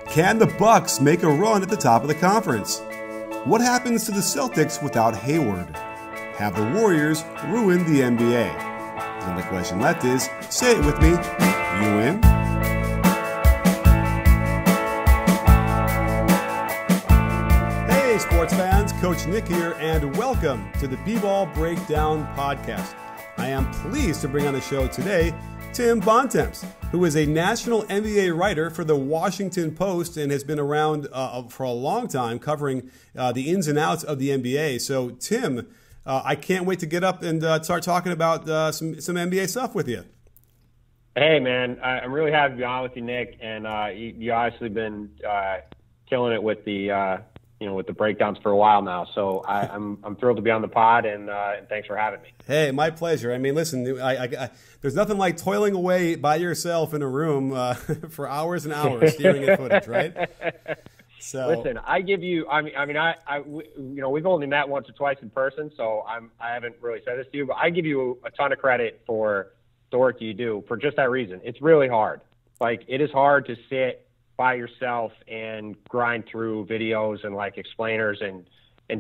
Can the Bucks make a run at the top of the conference? What happens to the Celtics without Hayward? Have the Warriors ruined the NBA? The only question left is, say it with me, you in? Hey sports fans, Coach Nick here, and welcome to the B-Ball Breakdown Podcast. I am pleased to bring on the show today Tim Bontemps, who is a national NBA writer for the Washington Post and has been around for a long time covering the ins and outs of the NBA. So, Tim, I can't wait to get up and start talking about some NBA stuff with you. Hey, man, I'm really happy to be on with you, Nick, and you obviously been killing it with the with the breakdowns for a while now. So I'm thrilled to be on the pod, and thanks for having me. Hey, my pleasure. I mean, listen, there's nothing like toiling away by yourself in a room for hours and hours staring at footage, right? So listen, I give you. We've only met once or twice in person, so I haven't really said this to you, but I give you a ton of credit for the work you do for just that reason. It's really hard. Like, it is hard to sit by yourself and grind through videos and like explainers and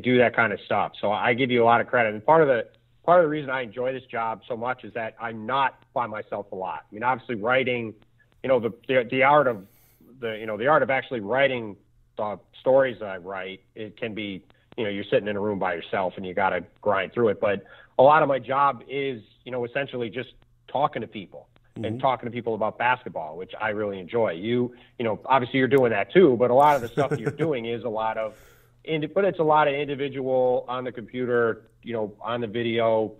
do that kind of stuff. So I give you a lot of credit. And part of the reason I enjoy this job so much is that I'm not by myself a lot. I mean, obviously writing, the art of actually writing the stories that I write, it can be, you're sitting in a room by yourself and you got to grind through it. But a lot of my job is, essentially just talking to people. And talking to people about basketball, which I really enjoy. Obviously you're doing that too, but a lot of the stuff that you're doing is it's a lot of individual on the computer, on the video,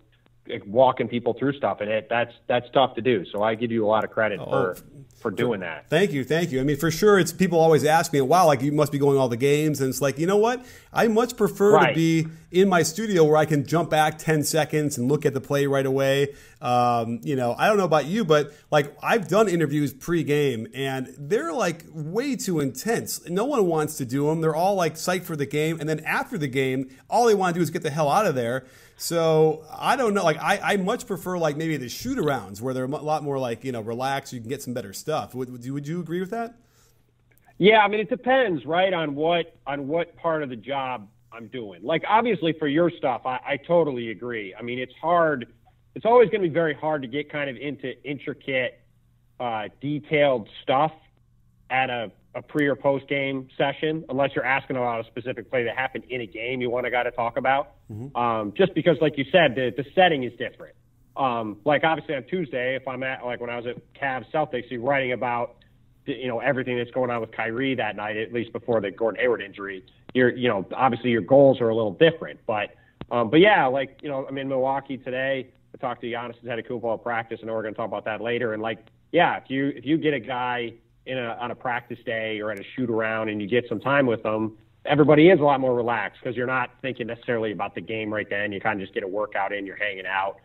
walking people through stuff, and that's tough to do. So I give you a lot of credit for doing that. Thank you. I mean, for sure, it's people always ask me, wow, like you must be going all the games, and it's like, you know what? I much prefer to be in my studio where I can jump back 10 seconds and look at the play right away. I don't know about you, but like I've done interviews pre-game, and they're like way too intense. No one wants to do them. They're all like psyched for the game, and then after the game, all they want to do is get the hell out of there. So I don't know. Like I much prefer like maybe the shoot arounds where they're a lot more like relaxed. You can get some better stuff. Would you agree with that? Yeah, I mean it depends, right, on what part of the job I'm doing. Like obviously for your stuff, I totally agree. I mean it's hard. It's always going to be very hard to get kind of into intricate, detailed stuff at a pre or post game session, unless you're asking about a specific play that happened in a game you want a guy to talk about. Just because, like you said, the setting is different. Like obviously on Tuesday, if I'm at like when I was at Cavs Celtics, you're writing about everything that's going on with Kyrie that night, at least before the Gordon Hayward injury. Obviously your goals are a little different, but yeah, like I'm in Milwaukee today. I talked to Giannis' head of football practice, and we're going to talk about that later. And like, yeah, if you get a guy on a practice day or at a shoot around and you get some time with them, everybody is a lot more relaxed because you're not thinking necessarily about the game right then. You kind of just get a workout in, you're hanging out.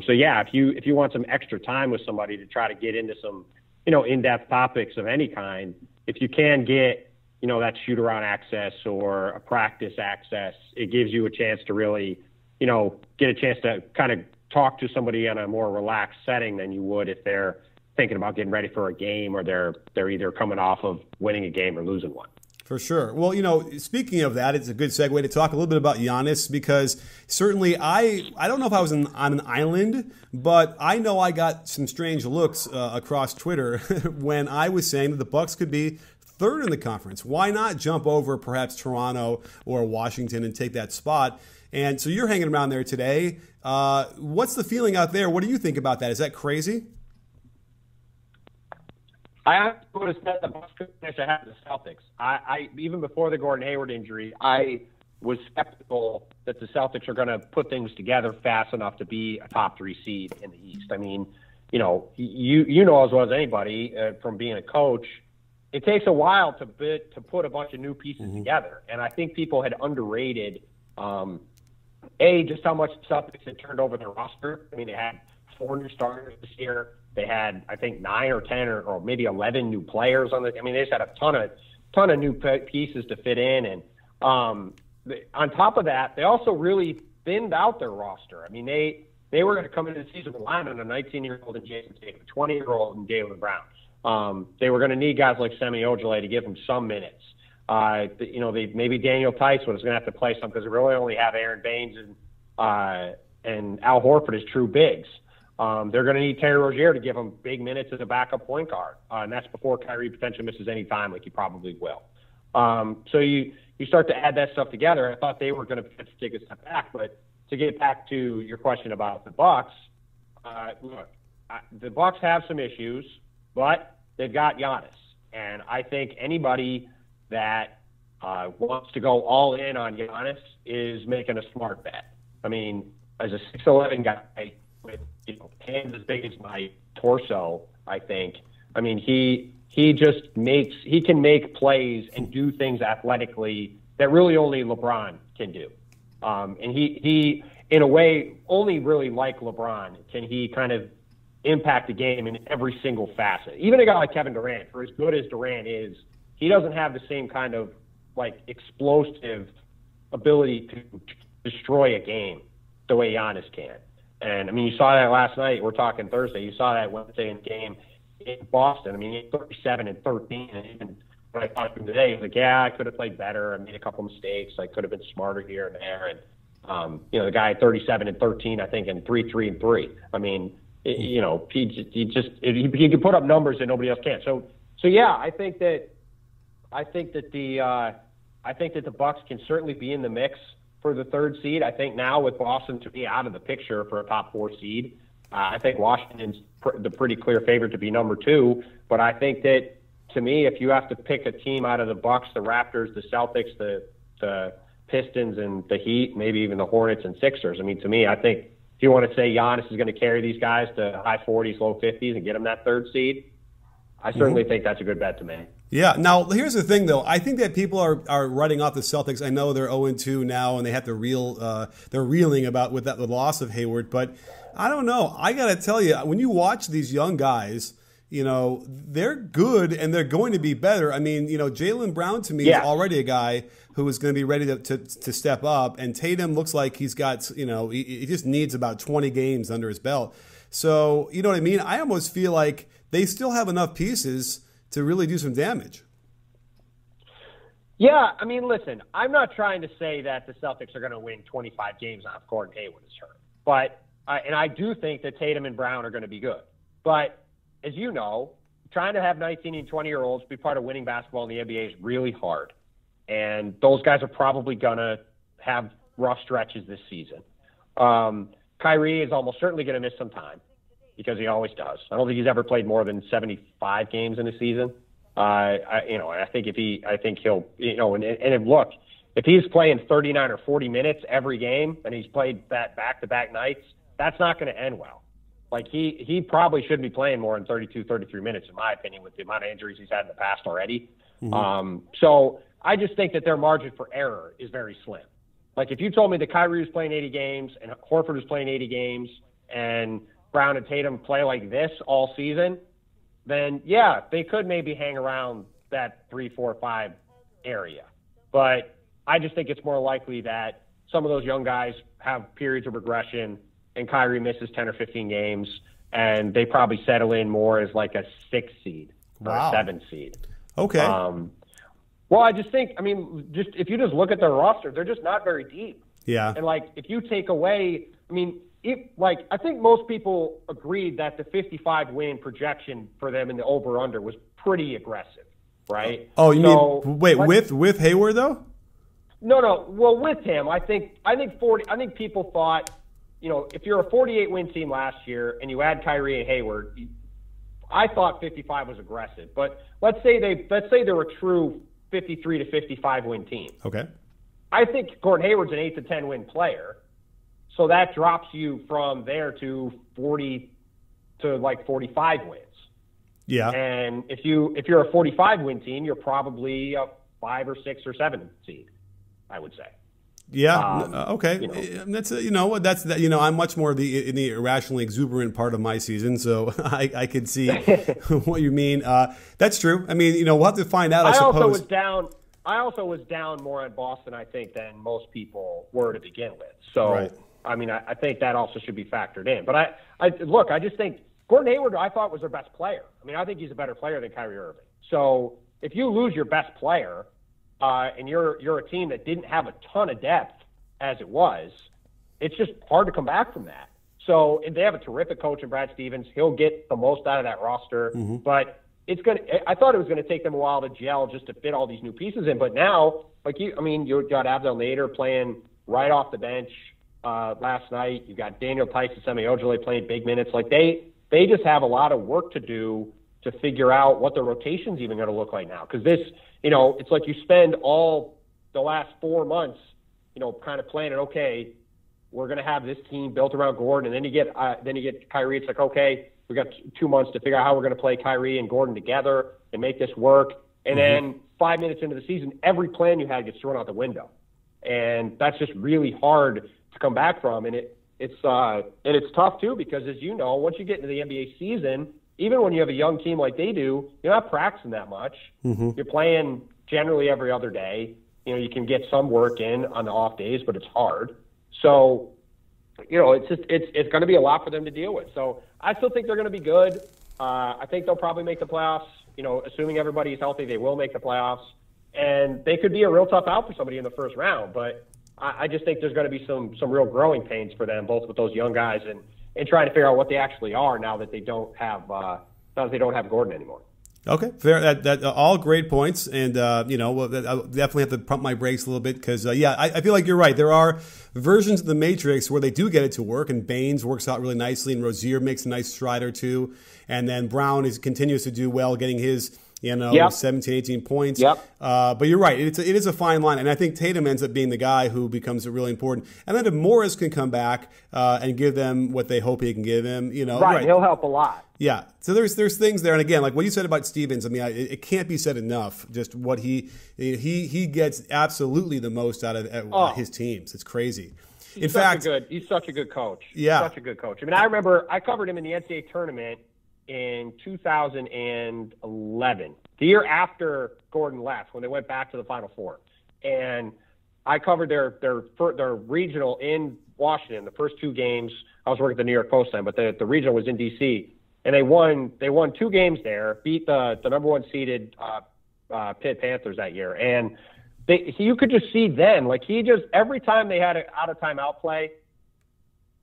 So yeah, if you want some extra time with somebody to try to get into some, in-depth topics of any kind, if you can get, that shoot around access or a practice access, it gives you a chance to really, get a chance to kind of talk to somebody in a more relaxed setting than you would if they're thinking about getting ready for a game or they're either coming off of winning a game or losing one. For sure. Well, speaking of that, it's a good segue to talk a little bit about Giannis because certainly I don't know if I was on an island, but I know I got some strange looks across Twitter when I was saying that the Bucks could be third in the conference. Why not jump over perhaps Toronto or Washington and take that spot? And so you're hanging around there today. What's the feeling out there? What do you think about that? Is that crazy? I would have said the Bucks could finish ahead of the Celtics. I even before the Gordon Hayward injury, I was skeptical that the Celtics are going to put things together fast enough to be a top 3 seed in the East. I mean, you know as well as anybody from being a coach, it takes a while to put a bunch of new pieces together, and I think people had underrated just how much the Celtics had turned over their roster. I mean, they had 4 new starters this year. They had, I think, 9 or 10 or maybe 11 new players on the. I mean, they just had a ton of new pieces to fit in, and on top of that, they also really thinned out their roster. I mean, they were going to come into the season relying on a 19-year-old and Jason Tatum, a 20-year-old and Jaylen Brown. They were going to need guys like Semi Ojeleye to give him some minutes. Maybe Daniel Tice was going to have to play some because they really only have Aaron Baines and Al Horford as true bigs. They're going to need Terry Rozier to give him big minutes as a backup point guard, and that's before Kyrie potentially misses any time, like he probably will. So you start to add that stuff together. I thought they were going to take a step back, but to get back to your question about the Bucks, the Bucks have some issues, but they've got Giannis, and I think anybody that wants to go all in on Giannis is making a smart bet. I mean, as a 6'11" guy with hands as big as my torso, I think. I mean, he can make plays and do things athletically that really only LeBron can do. And he in a way, only really like LeBron can he kind of impact the game in every single facet. Even a guy like Kevin Durant, for as good as Durant is, he doesn't have the same kind of like explosive ability to destroy a game the way Giannis can. And I mean, you saw that last night. We're talking Thursday. You saw that Wednesday in the game in Boston. I mean, he had 37 and 13. And even when I talked to him today, he was like, "Yeah, I could have played better. I made a couple mistakes. I could have been smarter here and there." And the guy had 37 and 13, I think, and 3 and 3. I mean, he can put up numbers that nobody else can. So yeah, I think that the Bucks can certainly be in the mix for the 3rd seed. I think now with Boston to be out of the picture for a top 4 seed, I think Washington's the pretty clear favorite to be number 2. But I think that, to me, if you have to pick a team out of the Bucks, the Raptors, the Celtics, the Pistons, and the Heat, maybe even the Hornets and Sixers, I mean, to me, I think if you want to say Giannis is going to carry these guys to high 40s, low 50s and get them that 3rd seed, I certainly think that's a good bet to me. Yeah. Now, here's the thing, though. I think that people are writing off the Celtics. I know they're 0-2 now, and they have to they're reeling about with the loss of Hayward. But I don't know. I got to tell you, when you watch these young guys, they're good and they're going to be better. I mean, Jaylen Brown to me is already a guy who is going to be ready to step up, and Tatum looks like he's got, he just needs about 20 games under his belt. So, you know what I mean? I almost feel like they still have enough pieces to really do some damage. Yeah, I mean, listen, I'm not trying to say that the Celtics are going to win 25 games on if Gordon Hayward is hurt. But and I do think that Tatum and Brown are going to be good. But as you know, trying to have 19 and 20-year-olds be part of winning basketball in the NBA is really hard. And those guys are probably going to have rough stretches this season. Kyrie is almost certainly going to miss some time because he always does. I don't think he's ever played more than 75 games in a season. I think he'll, and look, if he's playing 39 or 40 minutes every game and he's played that back-to-back nights, that's not going to end well. Like he probably shouldn't be playing more than 32, 33 minutes, in my opinion, with the amount of injuries he's had in the past already. Mm-hmm. So I just think that their margin for error is very slim. Like if you told me that Kyrie was playing 80 games and Horford was playing 80 games and Brown and Tatum play like this all season, then yeah, they could maybe hang around that 3, 4, 5 area. But I just think it's more likely that some of those young guys have periods of regression and Kyrie misses 10 or 15 games, and they probably settle in more as like a 6 seed or a 7 seed. Okay. Well, I just think, if you just look at their roster, they're just not very deep. Yeah. And if you take away, I think most people agreed that the 55 win projection for them in the over/under was pretty aggressive, right? Oh, with Hayward though? No. Well, with him, I think people thought, if you're a 48 win team last year and you add Kyrie and Hayward, I thought 55 was aggressive. But let's say they're a true 53 to 55 win team. Okay. I think Gordon Hayward's an 8 to 10 win player. So that drops you from there to 40 to 45 wins. Yeah. And if you're a 45 win team, you're probably a 5 or 6 or 7 seed, I would say. Yeah. Okay. That's I'm much more in the irrationally exuberant part of my season, so I could see what you mean. That's true. We'll have to find out. I suppose. I also was down more on Boston, I think, than most people were to begin with. So, right. I think that also should be factored in. But I just think Gordon Hayward, I thought, was their best player. I mean, I think he's a better player than Kyrie Irving. So if you lose your best player and you're a team that didn't have a ton of depth as it was, it's just hard to come back from that. So and they have a terrific coach in Brad Stevens. He'll get the most out of that roster. Mm-hmm. But I thought it was going to take them a while to gel just to fit all these new pieces in. But now, you got Abdel Nader playing right off the bench last night. You got Daniel Tice and Semi Ojeleye playing big minutes. Like they just have a lot of work to do to figure out what the rotation's even going to look like now. Because this, it's like you spend all the last 4 months, kind of planning, okay, we're going to have this team built around Gordon. And then you get Kyrie. It's like, okay, we got 2 months to figure out how we're going to play Kyrie and Gordon together and make this work. And then 5 minutes into the season, every plan you had gets thrown out the window. And that's just really hard to come back from. And it's tough too, because as you know, once you get into the NBA season, even when you have a young team like they do, you're not practicing that much. Mm-hmm. You're playing generally every other day. You can get some work in on the off days, but it's hard. So, it's going to be a lot for them to deal with. So I still think they're going to be good. I think they'll probably make the playoffs. Assuming everybody's healthy, they will make the playoffs. And they could be a real tough out for somebody in the first round. But I just think there's going to be some real growing pains for them, both with those young guys and trying to figure out what they actually are now that they don't have Gordon anymore. Okay, fair. That all great points, and I'll definitely have to pump my brakes a little bit because I feel like you're right. There are versions of the Matrix where they do get it to work, and Baines works out really nicely, and Rozier makes a nice stride or two, and then Brown continues to do well, getting his 17, 18 points. Yep. But you're right. It is a fine line. And I think Tatum ends up being the guy who becomes really important. And then if Morris can come back and give them what they hope he can give them, Right. He'll help a lot. Yeah. So there's things there. And again, like what you said about Stevens, I mean, it can't be said enough. Just what he gets absolutely the most out of his teams. It's crazy. He's such a good coach. Yeah. Such a good coach. I mean, I remember I covered him in the NCAA tournament in 2011, the year after Gordon left, when they went back to the Final Four. And I covered their regional in Washington, the first 2 games. I was working at the New York Post then, but the regional was in D.C. And they won 2 games there, beat the number 1 seeded Pitt Panthers that year. And you could just see then, like every time they had an out-of-timeout play,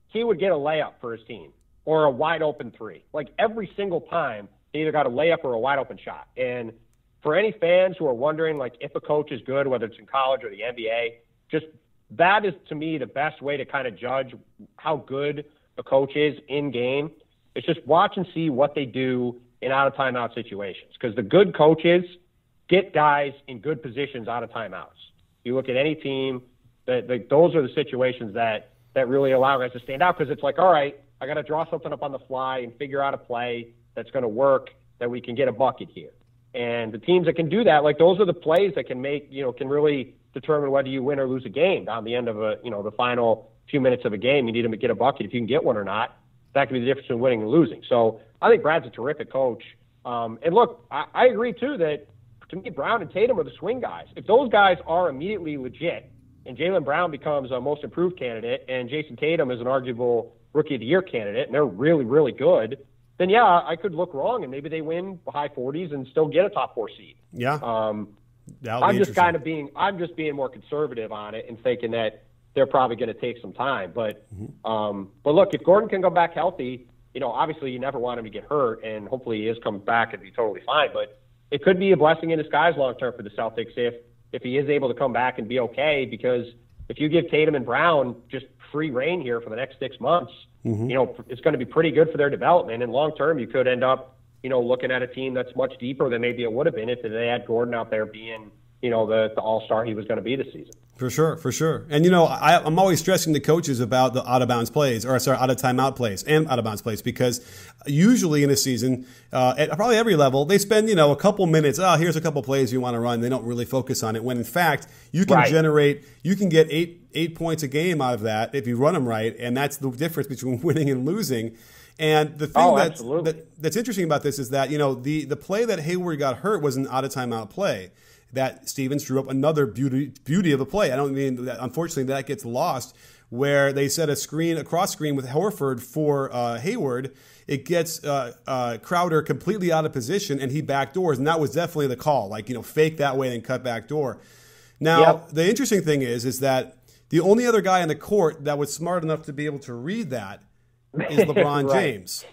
he would get a layup for his team. Or a wide open 3. Like every single time, he either got a layup or a wide open shot. And for any fans who are wondering, like, if a coach is good, whether it's in college or the NBA, just that is to me the best way to kind of judge how good a coach is in game. It's just watch and see what they do in out of timeout situations. Because the good coaches get guys in good positions out of timeouts. You look at any team, those are the situations that really allow guys to stand out, because it's like, all right, I got to draw something up on the fly and figure out a play that's going to work, that we can get a bucket here. And the teams that can do that, like those are the plays that can can really determine whether you win or lose a game down the end of the final few minutes of a game. You need them to get a bucket. If you can get one or not, that can be the difference between winning and losing. So I think Brad's a terrific coach. And look, I agree too that to me, Brown and Tatum are the swing guys. If those guys are immediately legit and Jaylen Brown becomes a most improved candidate and Jason Tatum is an arguable Rookie of the Year candidate, and they're really, really good, then I could look wrong, and maybe they win the high 40s and still get a top 4 seed. Yeah. I'm just being more conservative on it and thinking that they're probably going to take some time. But look, if Gordon can come back healthy, obviously you never want him to get hurt, and hopefully he is coming back and be totally fine. But it could be a blessing in disguise long term for the Celtics if he is able to come back and be okay, because if you give Tatum and Brown just free reign here for the next 6 months, it's going to be pretty good for their development. And long term, you could end up, looking at a team that's much deeper than maybe it would have been if they had Gordon out there being, the all-star he was going to be this season. For sure. And, I'm always stressing to coaches about the out-of-bounds plays, out-of-timeout plays and out-of-bounds plays, because usually in a season, at probably every level, they spend, a couple minutes, here's a couple plays you want to run. They don't really focus on it, when in fact, you can you can get eight points a game out of that if you run them right, and that's the difference between winning and losing. And the thing that's interesting about this is that, the play that Hayward got hurt was an out-of-timeout play that Stevens drew up, another beauty of a play. I don't mean that, unfortunately, that gets lost where they set a cross screen with Horford for Hayward. It gets Crowder completely out of position, and he backdoors, and that was definitely the call. Like, fake that way and cut backdoor. Now, the interesting thing is that the only other guy on the court that was smart enough to be able to read that is LeBron James.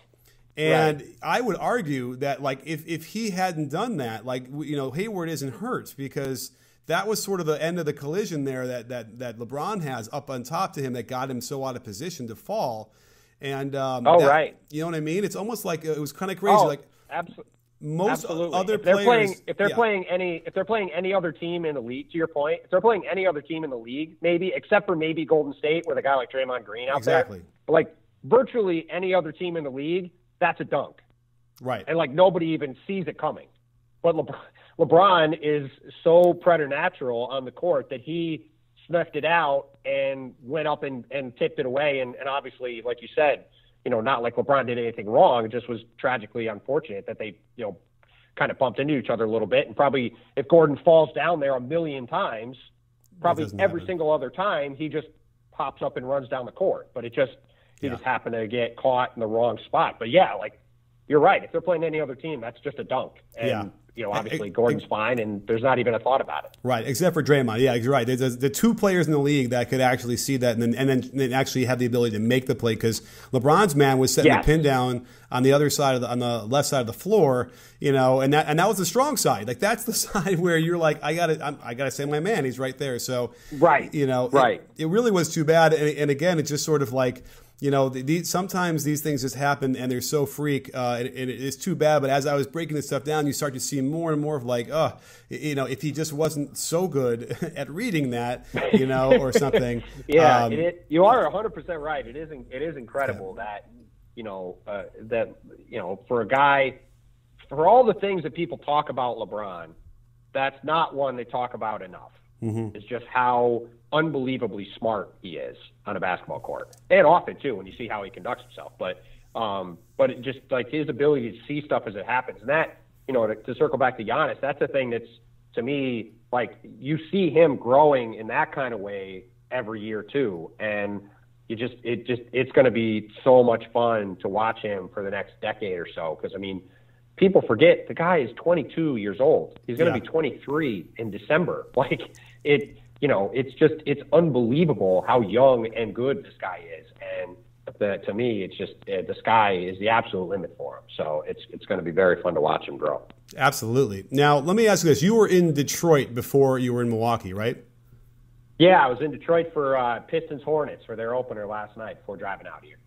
And I would argue that, like, if he hadn't done that, like, Hayward isn't hurt, because that was sort of the end of the collision there that LeBron has up on top to him that got him so out of position to fall. And you know what I mean? It's almost like it was kind of crazy. Most other players, if they're playing any other team in the league, to your point, if they're playing any other team in the league, maybe except for maybe Golden State with a guy like Draymond Green out there, but like virtually any other team in the league, that's a dunk, right? And like nobody even sees it coming. But LeBron is so preternatural on the court that he snuffed it out and went up and tipped it away, and obviously, like you said, not like LeBron did anything wrong. It just was tragically unfortunate that they, kind of bumped into each other a little bit. And probably if Gordon falls down there a million times, probably every single other time, he just pops up and runs down the court. But he just happened to get caught in the wrong spot. But yeah, like you're right. If they're playing any other team, that's just a dunk. And obviously Gordon's fine, and there's not even a thought about it. Right, except for Draymond. Yeah, you're right. There's the two players in the league that could actually see that and then actually have the ability to make the play, because LeBron's man was setting the pin down on the other side on the left side of the floor, and that was the strong side. Like that's the side where you're like, I gotta say my man. He's right there. So it really was too bad. And again, it's just sort of like, sometimes these things just happen and they're so freak, and it's too bad. But as I was breaking this stuff down, you start to see more and more of like, if he just wasn't so good at reading that, or something. You are 100% right. It is incredible that, for a guy, for all the things that people talk about LeBron, that's not one they talk about enough. Mm-hmm. It's just how unbelievably smart he is on a basketball court, and off it too, when you see how he conducts himself. But it just like his ability to see stuff as it happens, and that, to circle back to Giannis, that's the thing that's, to me, like, you see him growing in that kind of way every year too, and it's going to be so much fun to watch him for the next decade or so, because people forget the guy is 22 years old. He's going to be 23 in December. Like it's unbelievable how young and good this guy is. And to me, it's just the sky is the absolute limit for him. So it's going to be very fun to watch him grow. Absolutely. Now, let me ask you this. You were in Detroit before you were in Milwaukee, right? Yeah, I was in Detroit for Pistons Hornets for their opener last night before driving out here.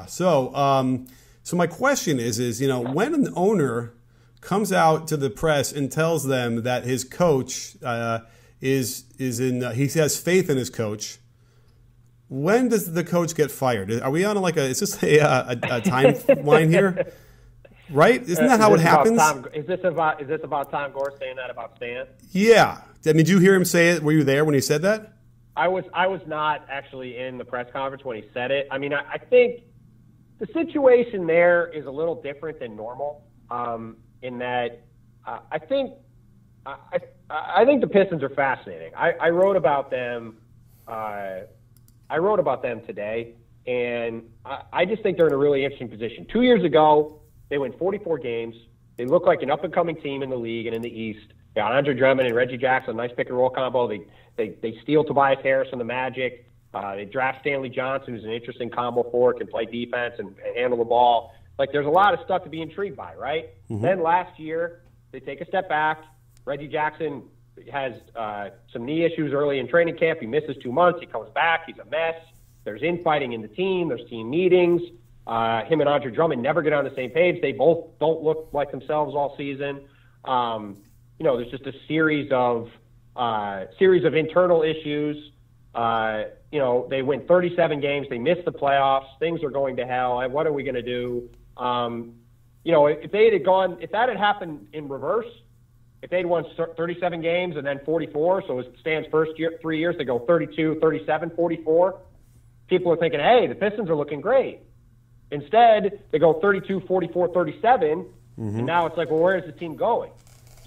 So my question is, when an owner comes out to the press and tells them that his coach he has faith in his coach, when does the coach get fired? Are we on is this a timeline here? Right? Isn't that how it happens? Is this about Tom Gore saying that about Stan? Yeah. Did you hear him say it? Were you there when he said that? I was not actually in the press conference when he said it. I think the situation there is a little different than normal, in that I think the Pistons are fascinating. I wrote about them. I wrote about them today, and I just think they're in a really interesting position. 2 years ago, they went 44 games. They look like an up-and-coming team in the league and in the East. They got Andre Drummond and Reggie Jackson, nice pick-and-roll combo. They steal Tobias Harris from the Magic. They draft Stanley Johnson, who's an interesting combo forward, can play defense and handle the ball. Like, there's a lot of stuff to be intrigued by, right? Mm-hmm. Then last year, they take a step back. Reggie Jackson has some knee issues early in training camp. He misses 2 months. He comes back. He's a mess. There's infighting in the team. There's team meetings. Him and Andre Drummond never get on the same page. They both don't look like themselves all season. There's just a series of internal issues. They win 37 games. They miss the playoffs. Things are going to hell. What are we going to do? If that had happened in reverse, if they'd won 37 games and then 44, so it stands first year, 3 years, they go 32, 37, 44, people are thinking, hey, the Pistons are looking great. Instead, they go 32, 44, 37, and now it's like, well, where is the team going?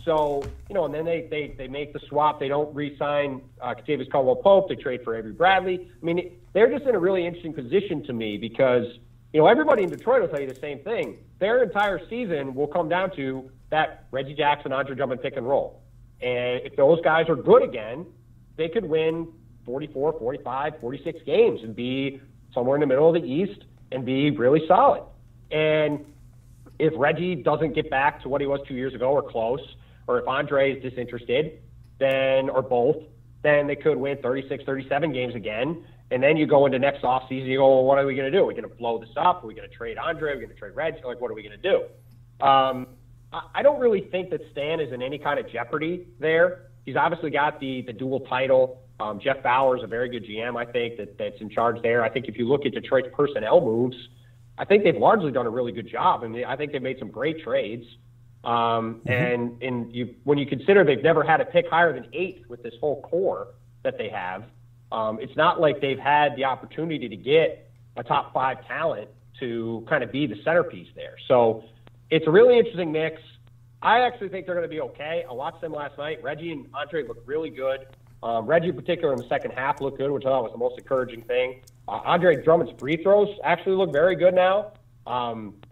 So, and then they make the swap. They don't re-sign Kentavious Caldwell-Pope. They trade for Avery Bradley. I mean, they're just in a really interesting position to me because, everybody in Detroit will tell you the same thing. Their entire season will come down to that Reggie Jackson, Andre Drummond pick and roll. And if those guys are good again, they could win 44, 45, 46 games and be somewhere in the middle of the East and be really solid. And if Reggie doesn't get back to what he was 2 years ago or close, or if Andre is disinterested, or both, then they could win 36, 37 games again. And then you go into next offseason, you go, well, what are we going to do? Are we going to blow this up? Are we going to trade Andre? Are we going to trade Reggie? What are we going to do? I don't really think that Stan is in any kind of jeopardy there. He's obviously got the dual title. Jeff Bauer is a very good GM, I think, that's in charge there. I think if you look at Detroit's personnel moves, I think they've largely done a really good job. I mean, I think they've made some great trades. And when you consider they've never had a pick higher than 8 with this whole core that they have, it's not like they've had the opportunity to get a top 5 talent to kind of be the centerpiece there. So it's a really interesting mix. I actually think they're going to be okay. I watched them last night. Reggie and Andre looked really good. Reggie in particular in the second half looked good, which I thought was the most encouraging thing. Andre Drummond's free throws actually look very good now.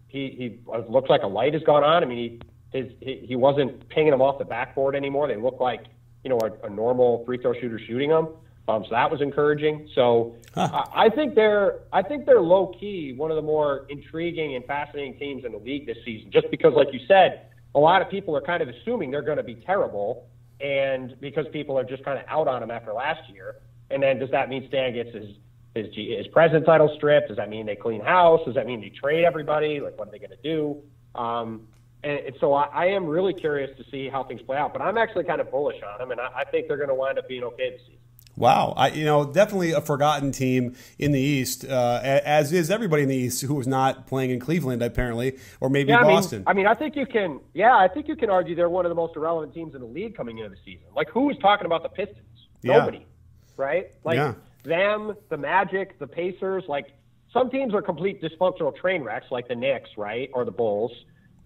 He looks like a light has gone on. I mean, he wasn't pinging them off the backboard anymore. They look like, a normal free throw shooter shooting them. So that was encouraging. So I think they're low key one of the more intriguing and fascinating teams in the league this season, just because, like you said, a lot of people are kind of assuming they're going to be terrible, and because people are just kind of out on them after last year. And then does that mean Stan gets his president title stripped? Does that mean they clean house? Does that mean they trade everybody? Like, what are they going to do? And so I am really curious to see how things play out. But I'm actually kind of bullish on them, and I think they're going to wind up being okay this season. Wow, definitely a forgotten team in the East, as is everybody in the East who was not playing in Cleveland, apparently, or maybe Boston. I think you can argue they're one of the most irrelevant teams in the league coming into the season. Like, who was talking about the Pistons? Yeah. Nobody, right? Them, the Magic, the Pacers. Like, some teams are complete dysfunctional train wrecks, like the Knicks, right, or the Bulls.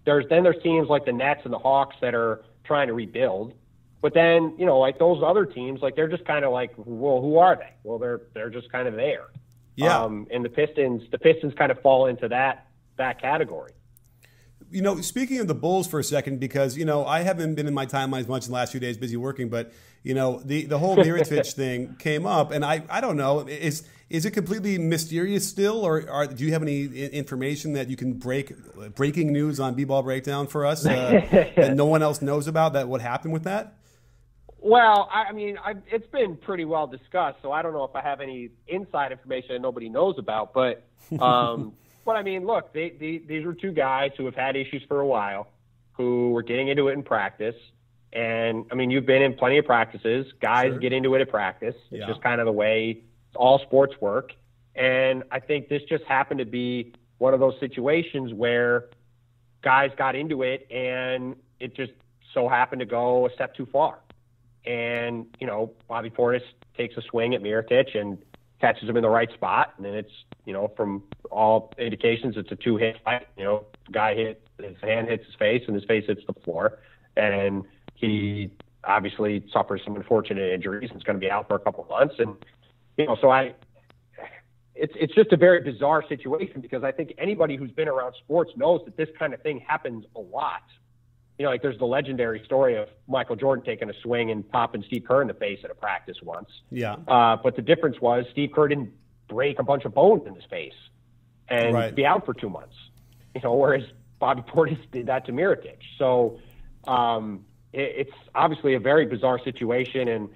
There's teams like the Nets and the Hawks that are trying to rebuild. But then, like those other teams, like they're just kind of like, well, who are they? Well, they're just kind of there. Yeah. And the Pistons kind of fall into that category. Speaking of the Bulls for a second, because, I haven't been in my timeline as much in the last few days, busy working, but, the whole Mirotić thing came up, and I don't know, is it completely mysterious still, or do you have any information that you can breaking news on B-Ball Breakdown for us that no one else knows about, that what happened with that? Well, it's been pretty well discussed, so I don't know if I have any inside information that nobody knows about. But, look, these were two guys who have had issues for a while, who were getting into it in practice. And, you've been in plenty of practices. Guys get into it at practice. It's just kind of the way all sports work. And I think this just happened to be one of those situations where guys got into it, and it just so happened to go a step too far. And, Bobby Portis takes a swing at Mirotić and catches him in the right spot. And then it's, from all indications, it's a 2-hit fight. The guy his hand hits his face and his face hits the floor. And he obviously suffers some unfortunate injuries and is going to be out for a couple of months. And, it's just a very bizarre situation, because I think anybody who's been around sports knows that this kind of thing happens a lot. Like there's the legendary story of Michael Jordan taking a swing and popping Steve Kerr in the face at a practice once. Yeah. But the difference was Steve Kerr didn't break a bunch of bones in his face and be out for 2 months. Whereas Bobby Portis did that to Mirotić. So it's obviously a very bizarre situation. And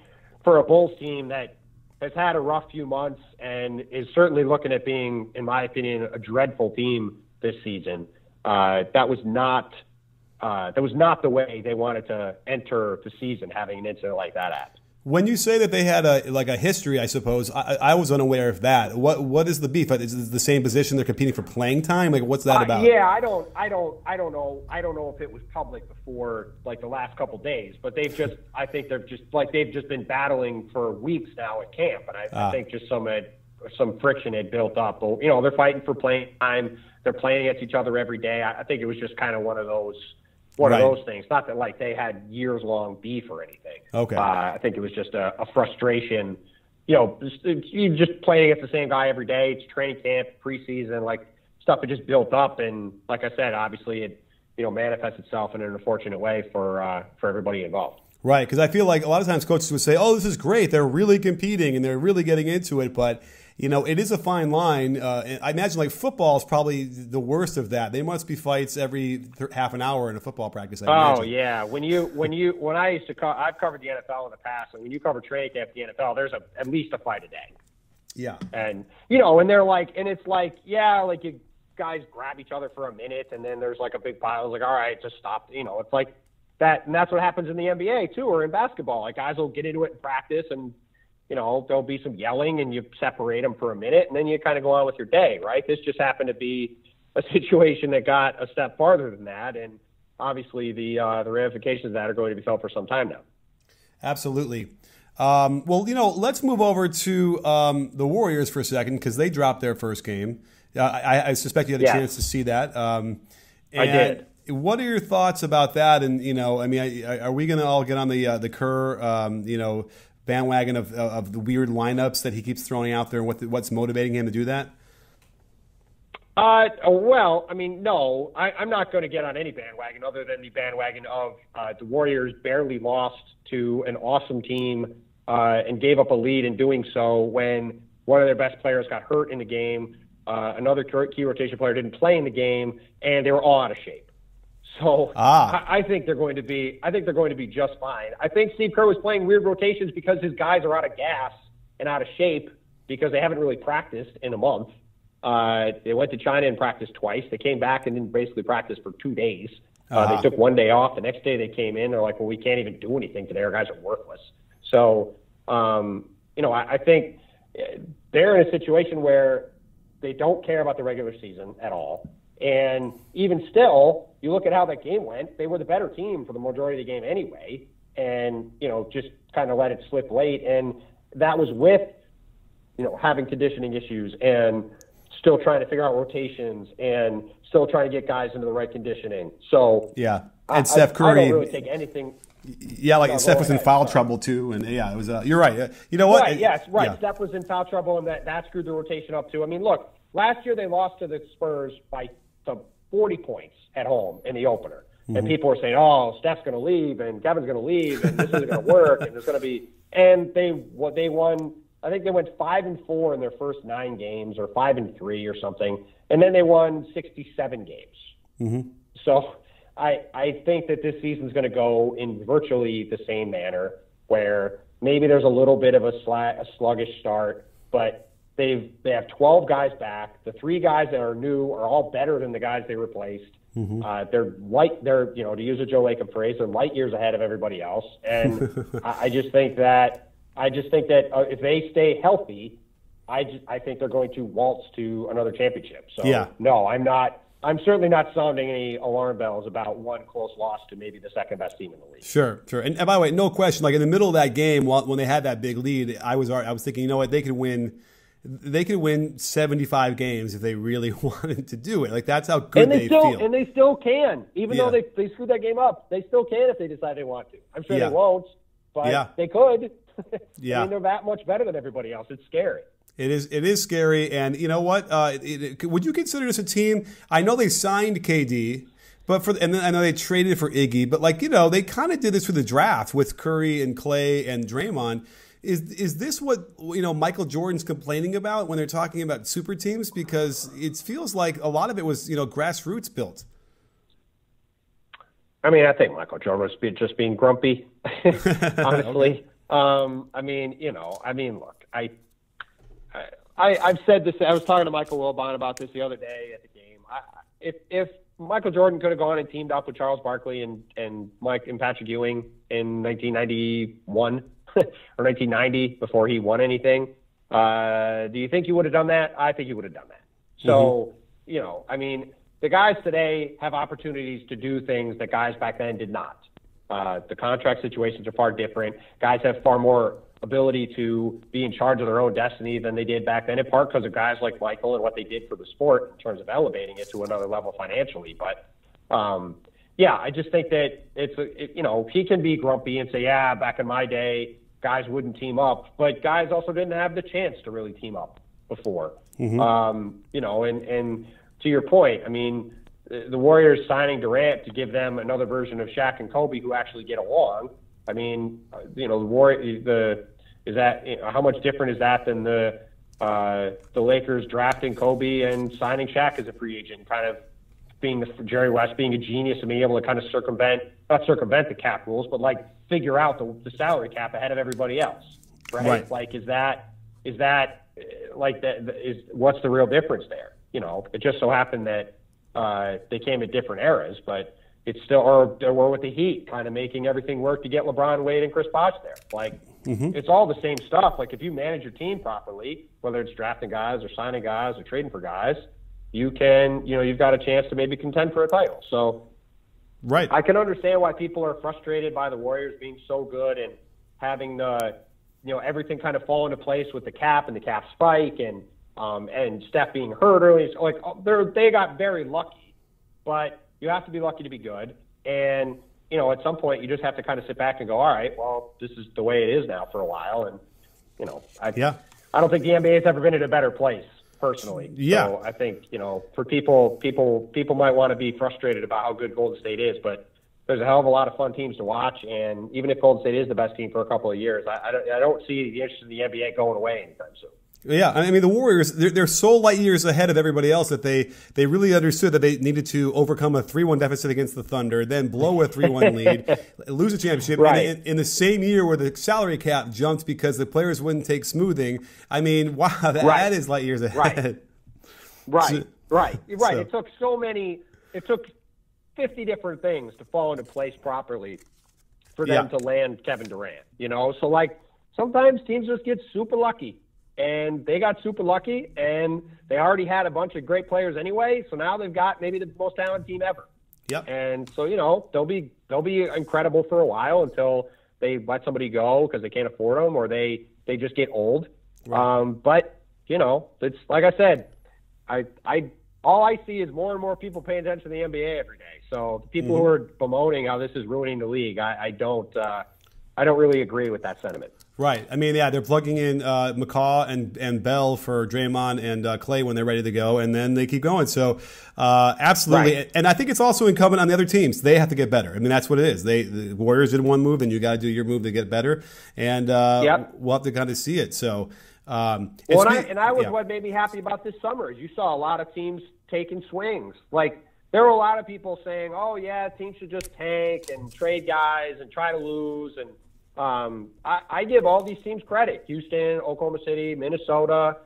for a Bulls team that has had a rough few months and is certainly looking at being, in my opinion, a dreadful team this season, that was not the way they wanted to enter the season, having an incident like that happen. When you say that they had a history, I suppose, I was unaware of that. What is the beef? Is it the same position they're competing for playing time? Like, what's that about? Yeah, I don't know. I don't know if it was public before, like, the last couple days, but they've just been battling for weeks now at camp, and I think just some friction had built up. But, they're fighting for playing time. They're playing against each other every day. I think it was just kind of one of those one of those things. Not that like they had years-long beef or anything. Okay. I think it was just a frustration. You just playing against the same guy every day. It's training camp, preseason, like stuff had just built up. And like I said, obviously it manifests itself in an unfortunate way for everybody involved. Right, because I feel like a lot of times coaches would say, "Oh, this is great. They're really competing and they're really getting into it." But it is a fine line. And I imagine like football is probably the worst of that. They must be fights every half an hour in a football practice. Oh yeah, when I used to I've covered the NFL in the past, and when you cover training camp at the NFL, there's at least a fight a day. Yeah, and and they're like, and it's like, yeah, like you guys grab each other for a minute, and then there's like a big pile. It's like, all right, just stop. It's like that, and that's what happens in the NBA too, or in basketball. Like guys will get into it in practice, and there'll be some yelling, and you separate them for a minute, and then you kind of go on with your day, right? This just happened to be a situation that got a step farther than that, and obviously the ramifications of that are going to be felt for some time now. Absolutely. Let's move over to the Warriors for a second because they dropped their first game. I suspect you had a chance to see that. I did. What are your thoughts about that? And are we going to all get on the Kerr, bandwagon of the weird lineups that he keeps throwing out there, and what's motivating him to do that? No, I'm not going to get on any bandwagon other than the bandwagon of the Warriors barely lost to an awesome team and gave up a lead in doing so when one of their best players got hurt in the game. Another key rotation player didn't play in the game, and they were all out of shape. So I think they're going to be just fine. I think Steve Kerr was playing weird rotations because his guys are out of gas and out of shape because they haven't really practiced in a month. They went to China and practiced twice. They came back and then basically practiced for 2 days. They took one day off. The next day they came in. They're like, well, we can't even do anything today. Our guys are worthless. So, I think they're in a situation where they don't care about the regular season at all. And even still, you look at how that game went, they were the better team for the majority of the game anyway. And, just kind of let it slip late. And that was with, having conditioning issues and still trying to figure out rotations and still trying to get guys into the right conditioning. So yeah, and Steph Curry. I don't really take anything. Yeah, like Steph was in foul trouble too, and it was. You're right. You know what? Right. Yes. Right. Yeah. Steph was in foul trouble, and that screwed the rotation up too. I mean, look, last year they lost to the Spurs by 40 points at home in the opener, and people were saying, "Oh, Steph's going to leave, and Kevin's going to leave, and this isn't going to work, and there's going to be." And they won. I think they went 5-4 in their first 9 games, or 5-3 or something, and then they won 67 games. Mm-hmm. So I think that this season's going to go in virtually the same manner, where maybe there's a little bit of a sluggish start, but they have 12 guys back. The 3 guys that are new are all better than the guys they replaced. Mm-hmm. They're to use a Joe Lacob phrase, they're light years ahead of everybody else. And I just think that if they stay healthy, I think they're going to waltz to another championship. So no, I'm certainly not sounding any alarm bells about one close loss to maybe the second best team in the league. Sure. And by the way, no question. Like in the middle of that game, when they had that big lead, I was thinking, you know what, they could win 75 games if they really wanted to do it. Like that's how good they feel. And they still can, even though they screwed that game up. They still can if they decide they want to. I'm sure they won't, but they could. Yeah. I mean, they're that much better than everybody else. It's scary. It is scary, and you know what? Would you consider this a team? I know they signed KD, and then I know they traded for Iggy, but they kind of did this for the draft with Curry and Clay and Draymond. Is this what Michael Jordan's complaining about when they're talking about super teams? Because it feels like a lot of it was grassroots built. I mean, I think Michael Jordan was just being grumpy, honestly. Okay. Look, I've said this. I was talking to Michael Wilbon about this the other day at the game. If Michael Jordan could have gone and teamed up with Charles Barkley and Patrick Ewing in 1991 or 1990 before he won anything, do you think he would have done that? I think he would have done that. So, the guys today have opportunities to do things that guys back then did not. The contract situations are far different. Guys have far more ability to be in charge of their own destiny than they did back then, in part because of guys like Michael and what they did for the sport in terms of elevating it to another level financially. But, yeah, I just think that he can be grumpy and say, yeah, back in my day, guys wouldn't team up, but guys also didn't have the chance to really team up before. Mm-hmm. And to your point, I mean, the Warriors signing Durant to give them another version of Shaq and Kobe who actually get along. I mean, how much different is that than the Lakers drafting Kobe and signing Shaq as a free agent, kind of Jerry West being a genius and being able to kind of not circumvent the cap rules, but like figure out the salary cap ahead of everybody else, right? Like, what's the real difference there? It just so happened that they came at different eras, but it's still, or with the Heat, kind of making everything work to get LeBron, Wade, and Chris Bosh there. Like, It's all the same stuff. Like, if you manage your team properly, whether it's drafting guys or signing guys or trading for guys, you've got a chance to maybe contend for a title. So, right. I can understand why people are frustrated by the Warriors being so good and having everything kind of fall into place with the cap and the cap spike and Steph being hurt early. So, like, they got very lucky, but you have to be lucky to be good. And, at some point you just have to kind of sit back and go, all right, well, this is the way it is now for a while. And, I don't think the NBA has ever been in a better place personally. Yeah. So I think, for people might want to be frustrated about how good Golden State is, but there's a hell of a lot of fun teams to watch. And even if Golden State is the best team for a couple of years, I don't see the interest in the NBA going away anytime soon. Yeah, I mean, the Warriors, they're so light years ahead of everybody else that they really understood that they needed to overcome a 3-1 deficit against the Thunder, then blow a 3-1 lead, lose a championship. Right. And in the same year where the salary cap jumped because the players wouldn't take smoothing. I mean, wow, that is light years ahead. Right. Right. So. It took 50 different things to fall into place properly for them to land Kevin Durant, So, like, sometimes teams just get super lucky. And they got super lucky, and they already had a bunch of great players anyway. So now they've got maybe the most talented team ever. Yep. And so they'll be incredible for a while until they let somebody go because they can't afford them or they just get old. Right. But it's like I said, all I see is more and more people paying attention to the NBA every day. So the people who are bemoaning how this is ruining the league, I don't really agree with that sentiment. Right. I mean, yeah, they're plugging in McCaw and Bell for Draymond and Clay when they're ready to go, and then they keep going. So, absolutely. Right. And I think it's also incumbent on the other teams. They have to get better. I mean, that's what it is. The Warriors did one move, then you got to do your move to get better. And we'll have to kind of see it. So, what made me happy about this summer is you saw a lot of teams taking swings. Like, there were a lot of people saying, oh, yeah, teams should just tank and trade guys and try to lose. And I give all these teams credit. Houston, Oklahoma City, Minnesota,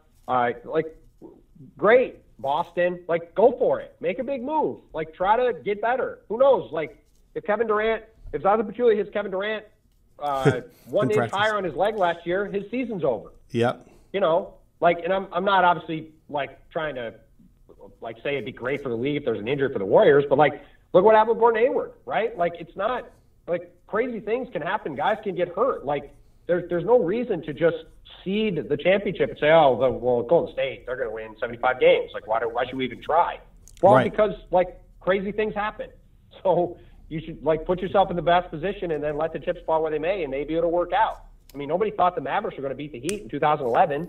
great. Boston, go for it. Make a big move. Try to get better. Who knows? If Zaza Pachulia hits Kevin Durant 1 inch higher on his leg last year, his season's over. Yep. And I'm not obviously trying to say it'd be great for the league if there's an injury for the Warriors, but look what happened with Gordon Hayward, right? It's not crazy things can happen. Guys can get hurt. There's no reason to just seed the championship and say, Golden State, they're going to win 75 games. Why should we even try? Well, right. Because crazy things happen. So you should put yourself in the best position and then let the chips fall where they may, and maybe it'll work out. I mean, nobody thought the Mavericks were going to beat the Heat in 2011,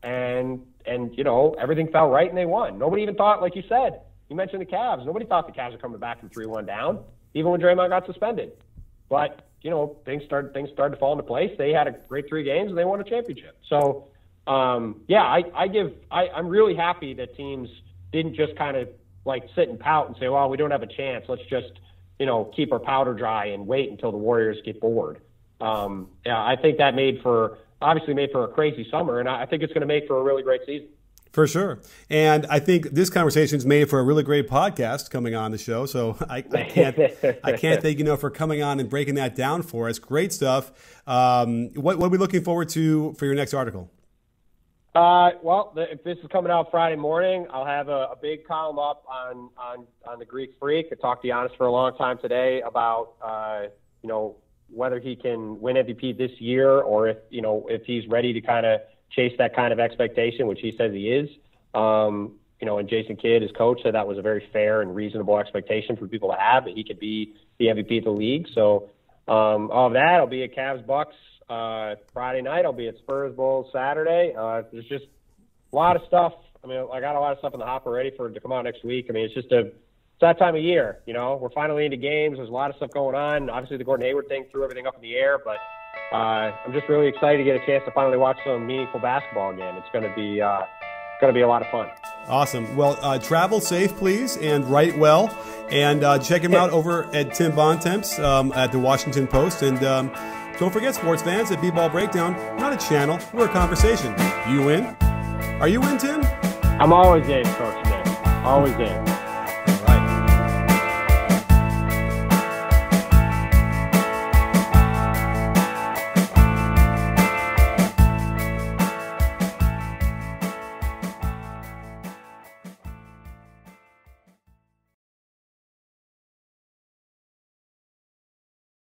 and everything fell right and they won. Nobody even thought, like you said, you mentioned the Cavs. Nobody thought the Cavs were coming back from 3-1 down, even when Draymond got suspended. But, things started to fall into place. They had a great 3 games and they won a championship. So, I'm really happy that teams didn't just kind of sit and pout and say, well, we don't have a chance. Let's just, keep our powder dry and wait until the Warriors get bored. I think that made for a crazy summer, and I think it's going to make for a really great season. For sure. And I think this conversation is made for a really great podcast coming on the show. So I can't thank you enough for coming on and breaking that down for us. Great stuff. What are we looking forward to for your next article? If this is coming out Friday morning, I'll have a big column up on the Greek Freak. I talked to Giannis for a long time today about whether he can win MVP this year or if he's ready to kind of chase that kind of expectation, which he says he is. and Jason Kidd, his coach, said that was a very fair and reasonable expectation for people to have, that he could be the MVP of the league. So all of that, I'll be at Cavs Bucks Friday night. I'll be at Spurs Bulls Saturday. There's just a lot of stuff. I mean, I got a lot of stuff in the hopper ready for it to come out next week. I mean, it's that time of year, We're finally into games. There's a lot of stuff going on. Obviously, the Gordon Hayward thing threw everything up in the air, but I'm just really excited to get a chance to finally watch some meaningful basketball again. It's going to be a lot of fun. Awesome. Well, travel safe, please, and write well. And check him out over at Tim Bontemps at the Washington Post. And don't forget, sports fans, at B-Ball Breakdown, we're not a channel, we're a conversation. You in? Are you in, Tim? I'm always in, Coach Nick. Always in.